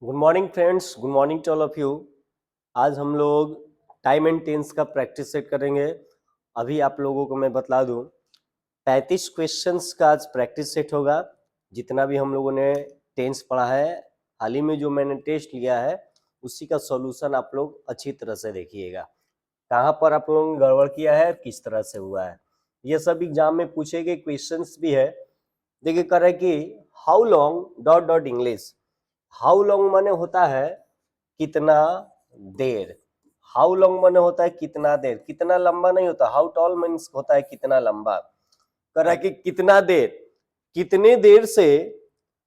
Good morning friends, good morning to all of you. आज हम लोग टाइम एंड टेंस का प्रैक्टिस सेट करेंगे। अभी आप लोगों को मैं बतला दूं, 35 क्वेश्चंस का आज प्रैक्टिस सेट होगा। जितना भी हम लोगों ने टेंस पढ़ा है, हाल ही में जो मैंने टेस्ट लिया है, उसी का सॉल्यूशन आप लोग अच्छी तरह से देखिएगा। कहाँ पर आप लोगों ने गड़बड़ किया है, किस तरह से हुआ है, ये सब एग्जाम में पूछे गए क्वेश्चंस भी है। देखिए कर रहा है कि how long dot dot English. How long माने होता है कितना देर। हाउ लॉन्ग माने होता है कितना देर, कितना लंबा नहीं होता। हाउ टॉल मीन्स होता है कितना लंबा। कर रहा है कि कितना देर, कितने देर से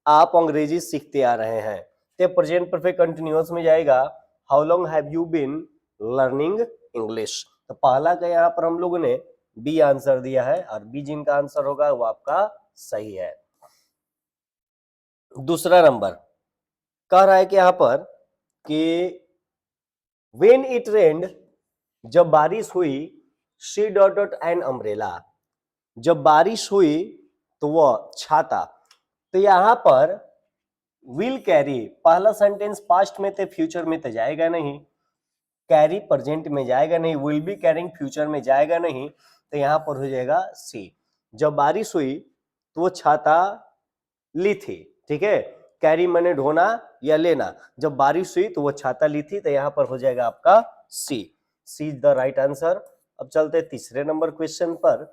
आप अंग्रेजी सीखते आ रहे हैं। तो प्रेजेंट परफेक्ट कंटिन्यूअस में जाएगा, how long have you been learning English. तो पहला का यहाँ पर हम लोगों ने बी आंसर दिया है, और बी जिनका आंसर होगा वो आपका सही है। दूसरा नंबर कह रहा है कि यहां पर कि व्हेन इट रेन्ड, जब बारिश हुई, she dot dot an umbrella. जब बारिश हुई तो वह छाता। तो यहां पर विल कैरी, पहला सेंटेंस पास्ट में थे, फ्यूचर में तो जाएगा नहीं। कैरी प्रेजेंट में जाएगा नहीं, विल बी कैरिंग फ्यूचर में जाएगा नहीं, तो यहां पर हो जाएगा सी। जब बारिश हुई तो वो छाता ली थी। ठीक है, कैरी मैंने ढोना या लेना। जब बारिश हुई तो वो छाता ली थी, तो यहां पर हो जाएगा आपका सी। सी इज द राइट आंसर। अब चलते तीसरे नंबर क्वेश्चन पर।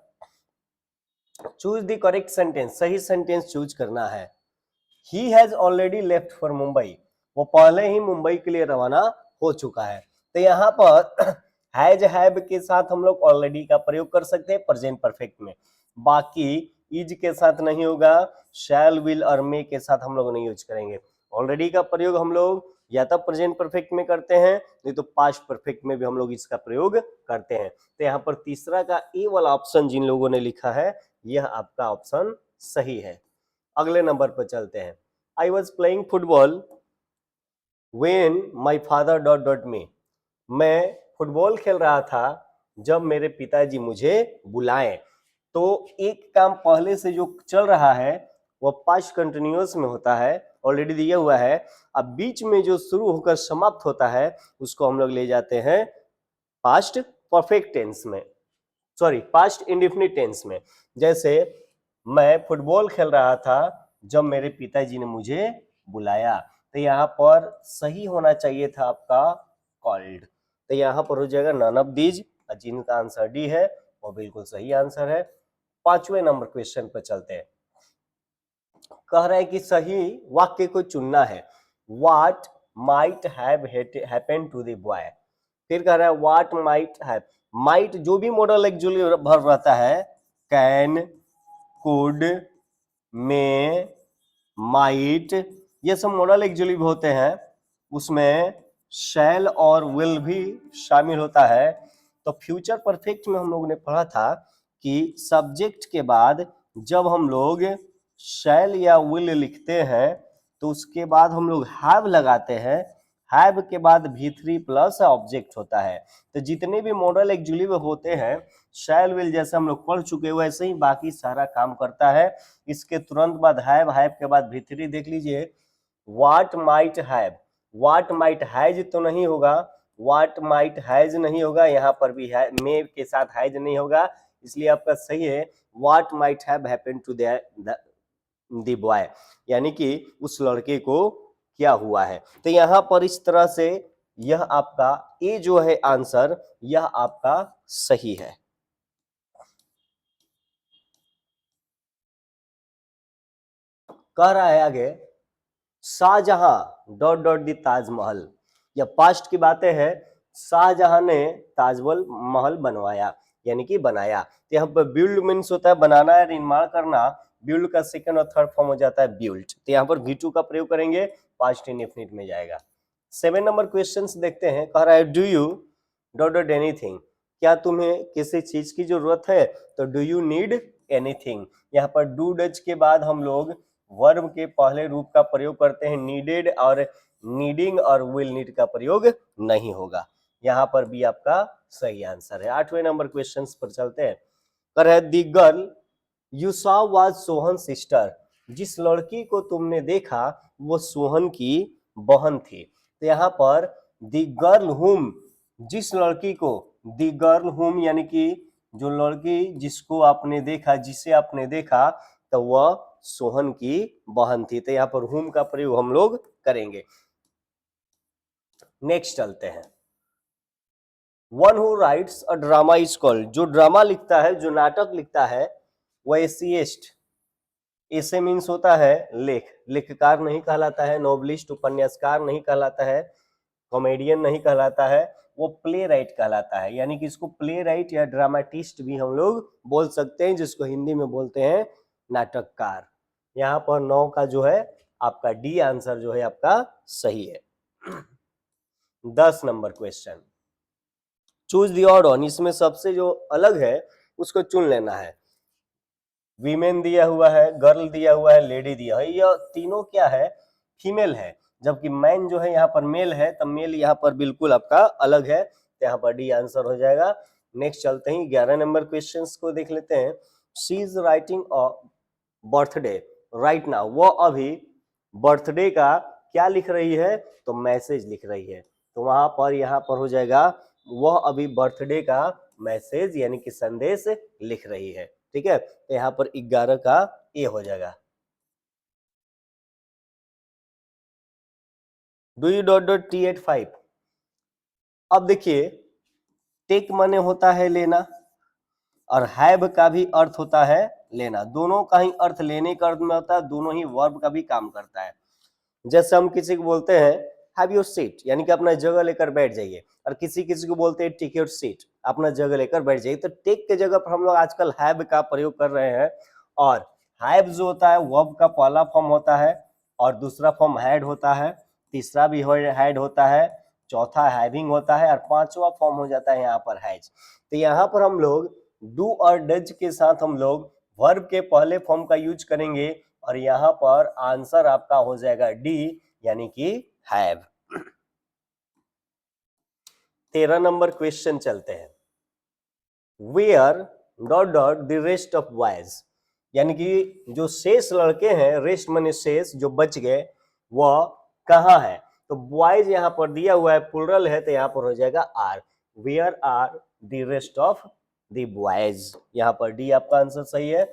चूज द करेक्ट सेंटेंस, सही सेंटेंस चूज करना है। He has already left for Mumbai, वो पहले ही मुंबई के लिए रवाना हो चुका है। तो यहाँ पर हैज हैव के साथ हम लोग ऑलरेडी का प्रयोग कर सकते हैं प्रेजेंट परफेक्ट में। बाकी इज के साथ नहीं होगा, शैल विल और मे के साथ हम लोग नहीं यूज करेंगे। ऑलरेडी का प्रयोग हम लोग या तो प्रेजेंट परफेक्ट में करते हैं, नहीं तो पास्ट परफेक्ट में भी हम लोग इसका प्रयोग करते हैं। तो यहाँ पर तीसरा का ए वाला ऑप्शन जिन लोगों ने लिखा है, यह आपका ऑप्शन सही है। अगले नंबर पर चलते हैं। I was playing football when my father dot dot मी। मैं फुटबॉल खेल रहा था जब मेरे पिताजी मुझे बुलाएं। तो एक काम पहले से जो चल रहा है वो पास्ट कंटिन्यूअस में होता है, ऑलरेडी दिया हुआ है। अब बीच में जो शुरू होकर समाप्त होता है उसको हम लोग ले जाते हैं पास्ट परफेक्ट टेंस में, सॉरी पास्ट इंडेफिनिट टेंस में। जैसे मैं फुटबॉल खेल रहा था जब मेरे पिताजी ने मुझे बुलाया, तो यहाँ पर सही होना चाहिए था आपका कॉल्ड। तो यहाँ पर हो जाएगा नन ऑफ दीज, जिनका आंसर डी है वो बिल्कुल सही आंसर है। पांचवें नंबर क्वेश्चन पर चलते हैं। कह रहा है कि सही वाक्य को चुनना है। What might have happen to the boy. फिर कह रहा है व्हाट माइट हैव। माइट जो भी मॉडल एक्चुअली भर रहता है, कैन, कुड, मे, माइट, ये सब मॉडल एक्चुअली होते हैं। उसमें शैल और विल भी शामिल होता है। तो फ्यूचर परफेक्ट में हम लोगों ने पढ़ा था कि सब्जेक्ट के बाद जब हम लोग शैल या विल लिखते हैं तो उसके बाद हम लोग हैव लगाते हैं। हैव के बाद V3 प्लस ऑब्जेक्ट होता है। तो जितने भी मॉडल एक्चुअली होते हैं, शैल विल जैसे हम लोग पढ़ चुके हैं वैसे ही बाकी सारा काम करता है। इसके तुरंत बाद हैव, हैव के बाद V3 देख लीजिए। What might have, what might has तो नहीं होगा, व्हाट माइट हैज नहीं होगा, यहाँ पर भी है मे के साथ हैज नहीं होगा, इसलिए आपका सही है what might have happened to the boy, यानी कि उस लड़के को क्या हुआ है। तो यहाँ पर इस तरह से यह आपका ए जो है आंसर, यह आपका सही है। कह रहा है आगे, शाहजहां डॉट डॉट दी ताजमहल। या पास्ट की बातें हैं। शाहजहां ने ताजमहल महल बनवाया, यानी कि बनाया। तो यहाँ पर बिल्ड मीन्स होता है बनाना या निर्माण करना। बिल्ड का सेकंड और थर्ड फॉर्म हो जाता है बिल्ट। तो यहाँ पर V2 का प्रयोग करेंगे, पास्ट इंडेफिनिट में जाएगा। 7 नंबर क्वेश्चन देखते हैं। कह रहा है do U dot dot anything. क्या तुम्हें किसी चीज की जरूरत है, तो डू यू नीड एनीथिंग। यहाँ पर डू डच के बाद हम लोग वर्ब के पहले रूप का प्रयोग करते हैं नीडेड, और नीडिंग और विल नीड का प्रयोग नहीं होगा। यहाँ पर भी आपका सही आंसर है। 8वें नंबर क्वेश्चन पर चलते हैं। कर है दी girl you saw was Sohan sister. जिस लड़की को तुमने देखा वो सोहन की बहन थी। तो यहाँ पर द गर्ल हुम, जिस लड़की को, द गर्ल हुम यानी कि जो लड़की जिसको आपने देखा, जिसे आपने देखा, तो वह सोहन की बहन थी। तो यहाँ पर हुम का प्रयोग हम लोग करेंगे। नेक्स्ट चलते हैं। One who rights a drama is called, जो ड्रामा लिखता है, जो नाटक लिखता है, वह एसेइस्ट। ऐसे मीन्स होता है लेखकार नहीं कहलाता है, नोवेलिस्ट उपन्यासकार नहीं कहलाता है, कॉमेडियन नहीं कहलाता है, वो प्ले राइट कहलाता है। यानी कि इसको प्ले राइट या ड्रामाटिस्ट भी हम लोग बोल सकते हैं, जिसको हिंदी में बोलते हैं नाटककार। यहाँ पर 9 का जो है आपका डी आंसर जो है आपका सही है। 10 number question, choose the odd one, इसमें सबसे जो अलग है उसको चुन लेना है। वीमेन दिया हुआ है, गर्ल दिया हुआ है, लेडी दिया है, यह तीनों क्या है, फीमेल है, जबकि मैन जो है यहाँ पर मेल है, तो मेल यहाँ पर बिल्कुल आपका अलग है, तो यहाँ पर डी आंसर हो जाएगा। नेक्स्ट चलते हैं 11 नंबर क्वेश्चन को देख लेते हैं। She is writing a birthday right now, वो अभी बर्थडे का क्या लिख रही है, तो मैसेज लिख रही है। तो वहां पर यहाँ पर हो जाएगा वह अभी बर्थडे का मैसेज यानी कि संदेश लिख रही है। ठीक है, तो यहाँ पर 11 का ए हो जाएगा। Do U dot dot T85। अब देखिए, टेक माने होता है लेना, और हैव का भी अर्थ होता है लेना, दोनों का ही अर्थ लेने का अर्थ में होता है, दोनों ही वर्ब का भी काम करता है। जैसे हम किसी को बोलते हैं हैव योर सीट, यानी कि अपना जगह लेकर बैठ जाइए, और किसी किसी को बोलते हैं टेक योर सीट, अपना जगह लेकर बैठ जाइए। तो टेक के जगह पर हम लोग आजकल हैव का प्रयोग कर रहे हैं, और हैव जो होता है वर्ब का पहला फॉर्म होता है, और दूसरा फॉर्म हैड होता है, तीसरा भी हैड होता है, चौथा हैविंग होता है, और पांचवा फॉर्म हो जाता है यहाँ पर हैज। तो यहाँ पर हम लोग डू और डज के साथ हम लोग वर्ब के पहले फॉर्म का यूज करेंगे, और यहाँ पर आंसर आपका हो जाएगा डी यानी कि हैव। 13 नंबर क्वेश्चन चलते हैं। Where dot dot the rest of boys, यानी कि जो शेष लड़के हैं, रेस्ट माने शेष, जो बच गए, वह कहाँ है। तो बॉयज यहाँ पर दिया हुआ है, प्लुरल है, तो यहाँ पर हो जाएगा are, where are the rest of the boys. यहाँ पर डी आपका आंसर सही है।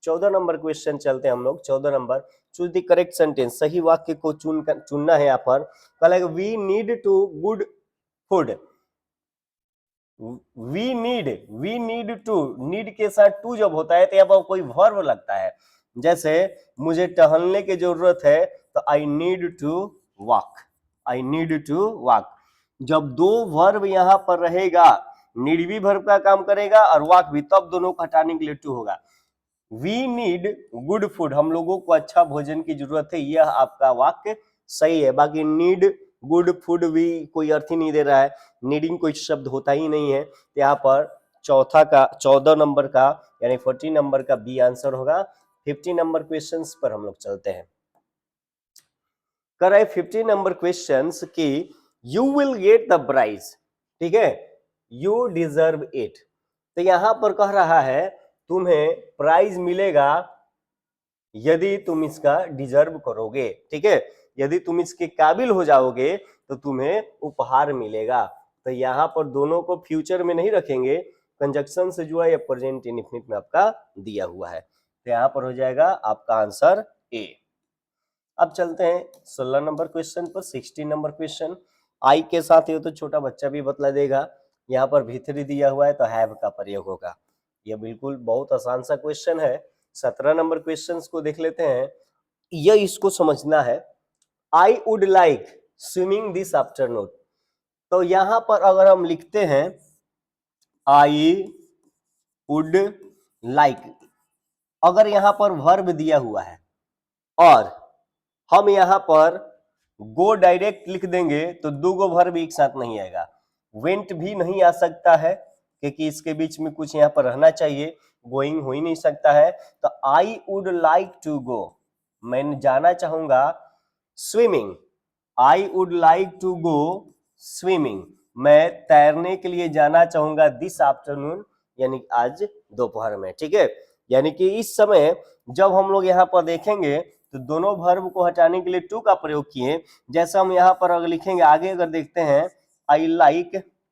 14 नंबर क्वेश्चन चलते हैं हम लोग। 14 number, choose the correct sentence, सही वाक्य को चुनना है। यहाँ पर कहा we need to good food, we need to, need के साथ टू जब होता है तो यहाँ पर कोई वर्ब लगता है। जैसे मुझे टहलने की जरूरत है, तो I need to walk, I need to walk. जब दो वर्ब यहाँ पर रहेगा, नीड भी वर्ब का काम करेगा और वॉक भी, तब दोनों को हटाने के लिए टू होगा। वी नीड गुड फूड, हम लोगों को अच्छा भोजन की जरूरत है, यह आपका वाक्य सही है। बाकी नीड गुड फूड भी कोई अर्थ ही नहीं दे रहा है, नीडिंग कोई शब्द होता ही नहीं है। तो यहाँ पर 14 नंबर का यानी 14 नंबर का बी आंसर होगा। 50 नंबर क्वेश्चन पर हम लोग चलते हैं। कर रहे 50 नंबर क्वेश्चन की you will get the prize, ठीक है, यू डिजर्व इट। तो यहां पर कह रहा है तुम्हें प्राइज मिलेगा यदि तुम इसका डिजर्व करोगे, ठीक है, यदि तुम इसके काबिल हो जाओगे तो तुम्हें उपहार मिलेगा। तो यहाँ पर दोनों को फ्यूचर में नहीं रखेंगे, कंजक्शन से जुड़ा या प्रेजेंट इंडेफिनिट में आपका दिया हुआ है। तो यहाँ पर हो जाएगा आपका आंसर ए। अब चलते हैं 16 नंबर क्वेश्चन पर। 16 नंबर क्वेश्चन आई के साथ ये तो छोटा बच्चा भी बतला देगा, यहाँ पर भीतरी दिया हुआ है तो हैव का प्रयोग होगा। यह बिल्कुल बहुत आसान सा क्वेश्चन है। 17 नंबर क्वेश्चन को देख लेते हैं। यह इसको समझना है, आई would like swimming this afternoon. तो यहां पर अगर हम लिखते हैं आई वुड लाइक, अगर यहां पर वर्ब दिया हुआ है और हम यहां पर गो डायरेक्ट लिख देंगे तो दो गो वर्ब एक साथ नहीं आएगा। वेंट भी नहीं आ सकता है क्योंकि इसके बीच में कुछ यहां पर रहना चाहिए, गोइंग हो ही नहीं सकता है। तो I would like to go, मैं जाना चाहूंगा swimming, I would like to go swimming, मैं तैरने के लिए जाना चाहूंगा दिस आफ्टरनून, यानी आज दोपहर में, ठीक है। यानी कि इस समय जब हम लोग यहाँ पर देखेंगे तो दोनों वर्ब को हटाने के लिए टू का प्रयोग किए। जैसा हम यहाँ पर अगर लिखेंगे आगे, अगर देखते हैं आई लाइक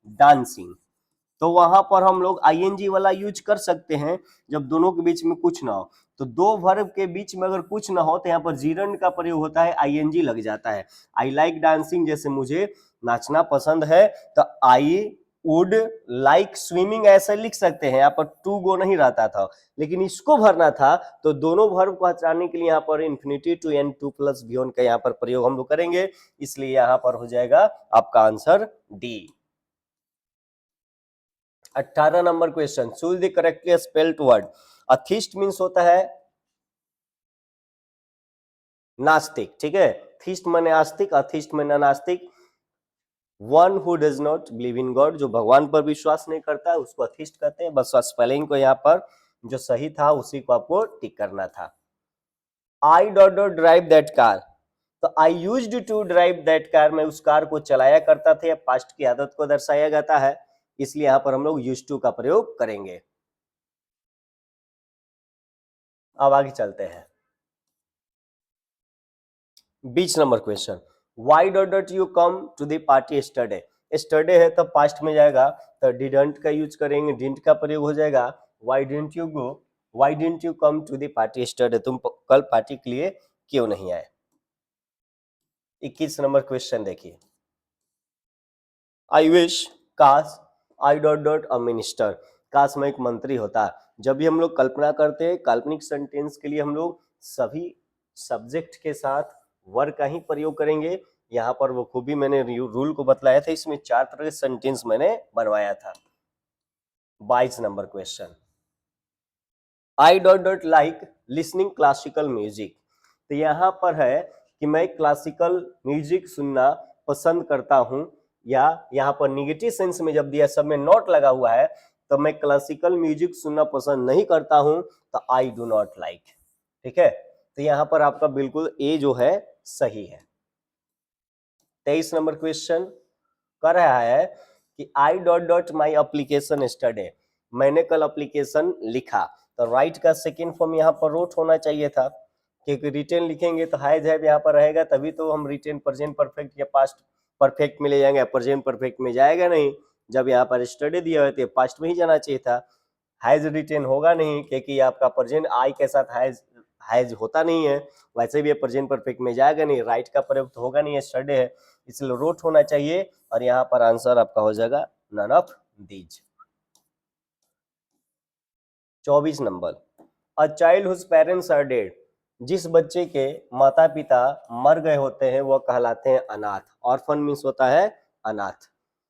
डांसिंग, तो वहां पर हम लोग आईएनजी वाला यूज कर सकते हैं जब दोनों के बीच में कुछ ना हो। तो दो वर्ब के बीच में अगर कुछ ना हो तो यहाँ पर जीरंड का प्रयोग होता है, आईएनजी लग जाता है। आई लाइक डांसिंग, जैसे मुझे नाचना पसंद है, तो आई वुड लाइक स्विमिंग ऐसे लिख सकते हैं। यहाँ पर टू गो नहीं रहता था, लेकिन इसको भरना था, तो दोनों वर्ब को हटाने के लिए यहाँ पर infinity to n two plus b on का यहाँ पर प्रयोग हम लोग करेंगे, इसलिए यहाँ पर हो जाएगा आपका answer D. 18 number question, choose the correctly spelled word. Atheist means होता है नास्तिक, ठीक है। थिस्ट माने आस्तिक, अथिस्ट माने नास्तिक। One who does not believe in God, जो भगवान पर विश्वास नहीं करता है उसको अथिस्ट कहते हैं। बस स्पेलिंग को यहाँ पर जो सही था उसी को आपको टिक करना था। I dot dot drive that car, तो I used to drive that car, मैं उस कार को चलाया करता था, या पास्ट की आदत को दर्शाया जाता है, इसलिए यहां पर हम लोग यूज्ड टू का प्रयोग करेंगे। अब आगे चलते हैं। 20 number question, why dot dot you come to the party yesterday. Yesterday है तो पास्ट में जाएगा, तो डिडंट का यूज करेंगे, डिंट का प्रयोग हो जाएगा। Why didn't you go, why didn't you come to the party yesterday, तुम कल पार्टी के लिए क्यों नहीं आए। 21 नंबर क्वेश्चन देखिए, आई विश, काश, आई डॉट डॉट अ मिनिस्टर, काश मैं एक मंत्री होता। जब भी हम लोग कल्पना करते हैं काल्पनिक सेंटेंस के लिए हम लोग सभी सब्जेक्ट के साथ वर्ब का ही प्रयोग करेंगे। यहाँ पर वो खूबी मैंने रूल को बतलाया था, इसमें 4 तरह के सेंटेंस मैंने बनवाया था। 22 नंबर क्वेश्चन, आई dot dot like listening classical music, तो यहाँ पर है कि मैं क्लासिकल म्यूजिक सुनना पसंद करता हूँ, या यहाँ पर निगेटिव सेंस में जब दिया सब में नॉट लगा हुआ है, तो मैं क्लासिकल म्यूजिक सुनना पसंद नहीं करता हूँ, तो आई डू नॉट लाइक, ठीक है। तो यहाँ पर आपका बिल्कुल ए जो है सही है। 23 नंबर क्वेश्चन कर रहा है कि आई डॉट डॉट माई एप्लीकेशन स्टडे, मैंने कल एप्लीकेशन लिखा, तो राइट का सेकेंड फॉर्म यहाँ पर रोट होना चाहिए था, क्योंकि रिटेन लिखेंगे तो हैज हैव यहाँ पर रहेगा, तभी तो हम रिटेन प्रेजेंट परफेक्ट या पास्ट परफेक्ट में ले जाएंगे, प्रेजेंट परफेक्ट में जाएगा नहीं। जब यहाँ पर स्टडी दिया हुआ तो पास्ट में ही जाना चाहिए था। हैज रिटेन होगा नहीं, क्योंकि आपका प्रेजेंट आई के साथ हैज होता नहीं है, वैसे भी प्रेजेंट परफेक्ट में जाएगा नहीं, राइट का प्रयोग तो होगा नहीं, स्टडी है, इसलिए रोट होना चाहिए, और यहाँ पर आंसर आपका हो जाएगा none of these. 24 number, a child whose parents are dead, जिस बच्चे के माता पिता मर गए होते हैं वह कहलाते हैं अनाथ। ऑर्फन मीन्स होता है अनाथ।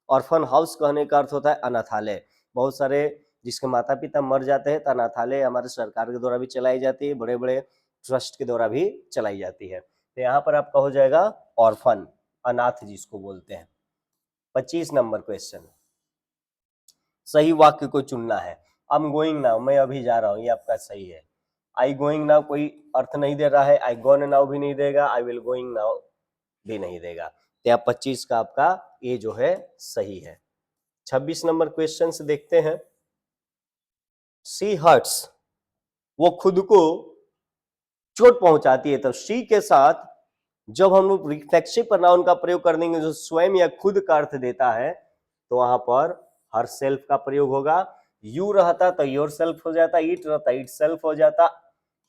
ऑर्फन हाउस कहने का अर्थ होता है अनाथालय। बहुत सारे जिसके माता पिता मर जाते हैं तो अनाथालय हमारे सरकार के द्वारा भी चलाई जाती है, बड़े बड़े ट्रस्ट के द्वारा भी चलाई जाती है। तो यहाँ पर आपका हो जाएगा ऑर्फन, अनाथ जिसको बोलते हैं। 25 नंबर क्वेश्चन, सही वाक्य को चुनना है। आई एम गोइंग नाउ, मैं अभी जा रहा हूँ, ये आपका सही है। आई गोइंग नाउ कोई अर्थ नहीं दे रहा है, आई गोन नाउ भी नहीं देगा, आई विल गोइंग नाउ भी नहीं देगा। तो यहाँ 25 का आपका ये जो है सही है। 26 नंबर क्वेश्चन से देखते हैं, सी हर्ट्स, वो खुद को चोट पहुंचाती है, तो शी के साथ जब हम लोग रिफ्लेक्सिव प्रोनाउन का प्रयोग कर देंगे जो स्वयं या खुद का अर्थ देता है, तो वहां पर हर सेल्फ का प्रयोग होगा। यू रहता तो योर सेल्फ हो जाता, इट रहता इट सेल्फ हो जाता,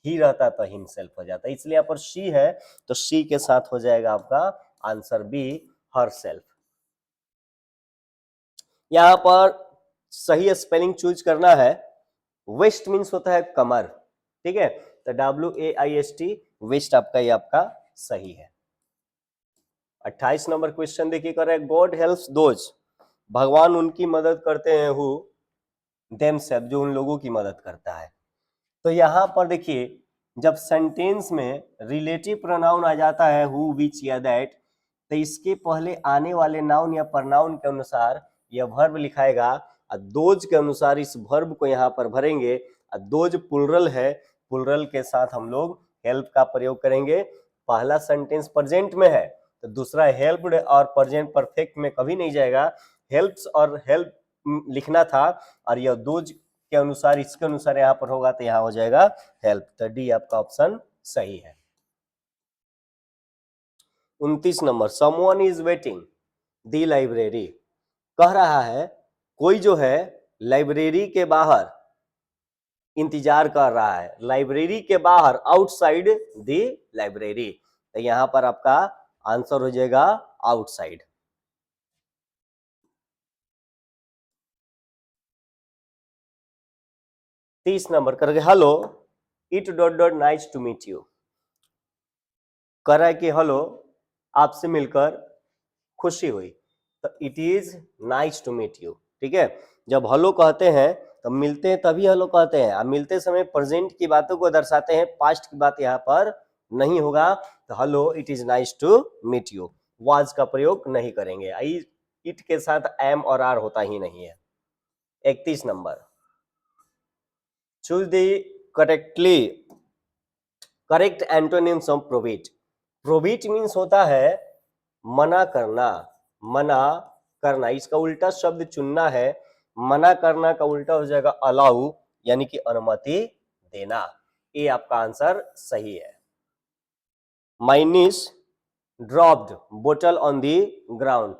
ही रहता तो हिम सेल्फ हो जाता, इसलिए यहाँ पर शी है तो शी के साथ हो जाएगा आपका आंसर बी, हर सेल्फ। यहाँ पर सही स्पेलिंग चूज करना है। वेस्ट मीन्स होता है कमर, ठीक है, तो WAIST वेस्ट आपका ये आपका सही है। 28 नंबर क्वेश्चन देखिए, कर रहे हैं गॉड हेल्प्स दोज, भगवान उनकी मदद करते हैं हु देमसेल्फ, जो उन लोगों की मदद करता है। तो यहाँ पर देखिए जब सेंटेंस में रिलेटिव प्रोनाउन आ जाता है हु, विच या दैट, तो इसके पहले आने वाले नाउन या प्रनाउन के अनुसार यह वर्ब लिखाएगा, और दोज के अनुसार इस वर्ब को यहाँ पर भरेंगे। और दोज प्लुरल है, प्लुरल के साथ हम लोग हेल्प का प्रयोग करेंगे। पहला सेंटेंस प्रेजेंट में है तो दूसरा हेल्प्ड और प्रेजेंट परफेक्ट में कभी नहीं जाएगा, हेल्प्स और हेल्प लिखना था, और यह दोज के अनुसार इसके अनुसार यहाँ पर होगा तो यहाँ हो जाएगा हेल्प। तो डी आपका ऑप्शन सही है। 29 number, someone is waiting the library, कह रहा है कोई जो है लाइब्रेरी के बाहर इंतजार कर रहा है, लाइब्रेरी के बाहर, आउटसाइड दी लाइब्रेरी। तो यहां पर आपका आंसर हो जाएगा आउटसाइड। तीस नंबर करके hello it dot dot nice to meet you, कह रहा है कि हेलो आपसे मिलकर खुशी हुई, तो it is nice to meet you. ठीक है, जब हेलो कहते हैं तो मिलते हैं तभी हेलो कहते हैं, अब मिलते समय प्रेजेंट की बातों को दर्शाते हैं, पास्ट की बात यहाँ पर नहीं होगा। तो hello it is nice to meet you, was का प्रयोग नहीं करेंगे, इट के साथ एम और आर होता ही नहीं है। 31 number, choose the correctly correct antonyms of prohibit. Prohibit means होता है मना करना, मना करना, इसका उल्टा शब्द चुनना है। मना करना का उल्टा हो जाएगा अलाउ, यानी कि अनुमति देना। ये आपका आंसर सही है। माय निस ड्रॉप्ड बोतल ऑन दी ग्राउंड,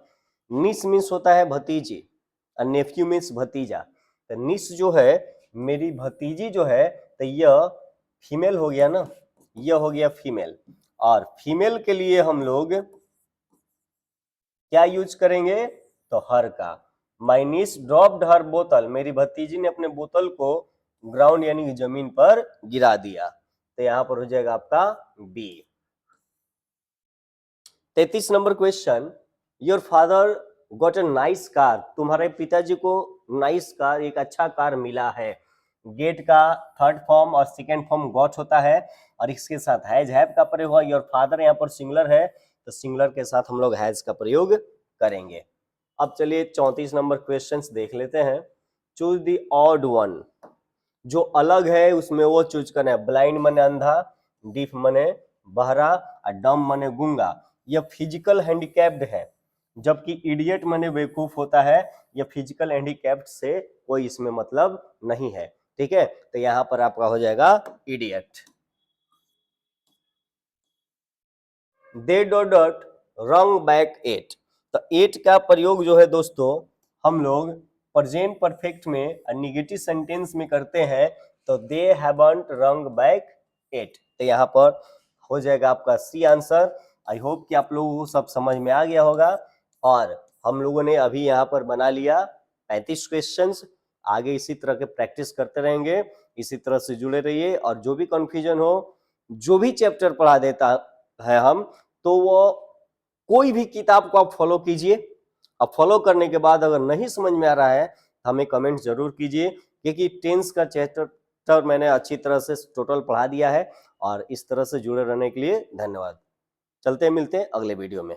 निस मीन्स होता है भतीजी और नेफ्यू मीन्स भतीजा। तो निस जो है मेरी भतीजी जो है, तो यह फीमेल हो गया ना, यह हो गया फीमेल, और फीमेल के लिए हम लोग क्या यूज करेंगे, तो हर का। माय निस ड्रॉप्ड हर बोतल, मेरी भतीजी ने अपने बोतल को ग्राउंड यानी कि जमीन पर गिरा दिया। तो यहां पर हो जाएगा आपका B. 33 number question, your father got a nice car, तुम्हारे पिताजी को नाइस कार, एक अच्छा कार मिला है। गेट का थर्ड फॉर्म और सेकेंड फॉर्म गॉट होता है, और इसके साथ हैज हैव का प्रयोग हुआ। योर फादर यहाँ पर सिंगुलर है, तो सिंगुलर के साथ हम लोग हैज का प्रयोग करेंगे। अब चलिए 34 नंबर क्वेश्चंस देख लेते हैं। चूज द ऑड वन, जो अलग है उसमें वो चूज करना है। ब्लाइंड मने अंधा, डीफ मने बहरा, और डम मने गूंगा। यह फिजिकल हैंडीकैप्ड है, जबकि इडियट मने बेवकूफ होता है। यह फिजिकल हैंडीकैप्ड से कोई इसमें मतलब नहीं है। ठीक है, तो यहां पर आपका हो जाएगा इडियट। दे डॉट डॉट रंग बैक एट, तो एट का प्रयोग जो है दोस्तों हम लोग प्रेजेंट परफेक्ट में निगेटिव सेंटेंस में करते हैं। तो दे हैवंट रंग बैक एट, तो यहाँ पर हो जाएगा आपका सी आंसर। आई होप कि आप लोगों को सब समझ में आ गया होगा, और हम लोगों ने अभी यहाँ पर बना लिया 35 क्वेश्चंस। आगे इसी तरह के प्रैक्टिस करते रहेंगे, इसी तरह से जुड़े रहिए, और जो भी कंफ्यूजन हो, जो भी चैप्टर पढ़ा देता है हम, तो वो कोई भी किताब को आप फॉलो कीजिए। अब फॉलो करने के बाद अगर नहीं समझ में आ रहा है हमें कमेंट जरूर कीजिए, क्योंकि टेंस का चैप्टर मैंने अच्छी तरह से टोटल पढ़ा दिया है। और इस तरह से जुड़े रहने के लिए धन्यवाद। चलते मिलते हैं अगले वीडियो में।